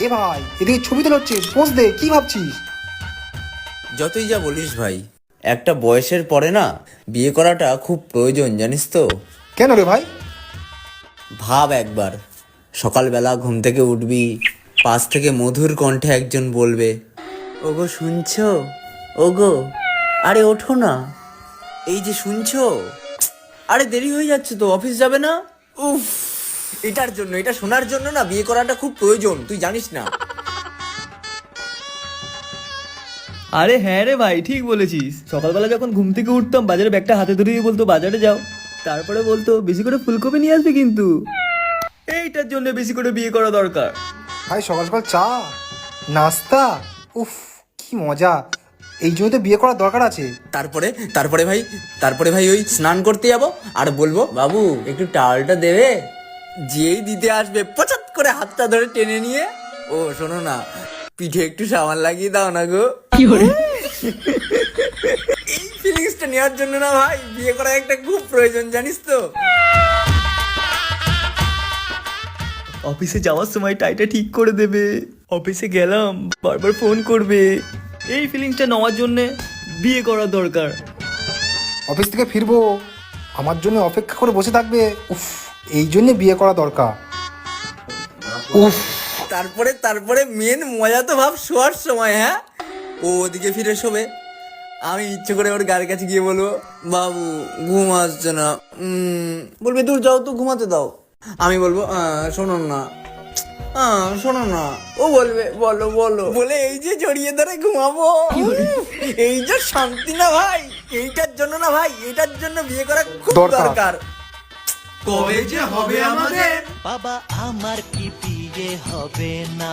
এ ভাই, এদিকে ছবি তোলা হচ্ছে, পোজ দে। কি ভাবছিস? যতই যা বলিস ভাই, একটা বয়সের পরে না বিয়ে করাটা খুব প্রয়োজন, জানিস তো। কেন রে ভাই? ভাব একবার, সকালবেলা ঘুম থেকে উঠবি, পাশ থেকে মধুর কণ্ঠে একজন বলবে, ওগো শুনছো, ওগো, আরে ওঠো না, এই যে শুনছো, আরে দেরি হয়ে যাচ্ছে তো, অফিস যাবে না। উফ, এটার জন্য, এটা শোনার জন্য না বিয়ে করাটা খুব প্রয়োজন, তুই জানিস না। আরে হ্যাঁ রে ভাই, ঠিক বলেছিস। সকালবেলা যখন ঘুম থেকে উঠতাম, বাজারে ব্যাগটা হাতে ধরিয়ে বলতো বাজারে যাও, তারপরে বলতো বেশি করে ফুলকপি নিয়ে আসবে কিন্তু। এইটার জন্য বেশি করে বিয়ে করা দরকার। ভাই সকাল সকাল চা, নাস্তা, উফ কি মজা। এই জন্য তো বিয়ে করার দরকার আছে। তারপরে তারপরে ভাই ওই স্নান করতে যাবো, আর বলবো বাবু একটু টাওয়ালটা দেবে। যেই দিতে আসবে পচাত করে হাতটা ধরে টেনে নিয়ে, ও শোনো না, পিঠে একটু সাবান লাগিয়ে দাও না গো। এই ফিলিংসটা নেওয়ার জন্য না ভাই বিয়ে করা একটা খুব প্রয়োজন, জানিস তো। অফিসে যাওয়ার সময় টাইটা ঠিক করে দেবে, অফিসে গেলাম বারবার ফোন করবে। এই ফিলিংসটা নেওয়ার জন্য বিয়ে করা দরকার। অফিস থেকে ফিরবো, আমার জন্য অপেক্ষা করে বসে থাকবে, উফ এই জন্য বিয়ে করা দরকার। উফ, তারপরে মেন মজা তো ভাব শোয়ার সময়। হ্যাঁ, ও ওদিকে ফিরে শোবে, আমি ইচ্ছে করে ওর গায়ের কাছে গিয়ে বলবো, বাবু ঘুম আসছে না। বলবে দূর যাও তো, ঘুমাতে দাও। আমি বলবো শোনো না, শোনো না। ও বলবে বলো বলো, বলে এই যে জড়িয়ে ধরে ঘুমাবো। এই যে শান্তি না ভাই, এইটার জন্য না ভাই, এটার জন্য বিয়ে করা খুব দরকার। দরকার। কবে যে হবে আমাদের। বাবা আমার কি বিয়ে হবে না।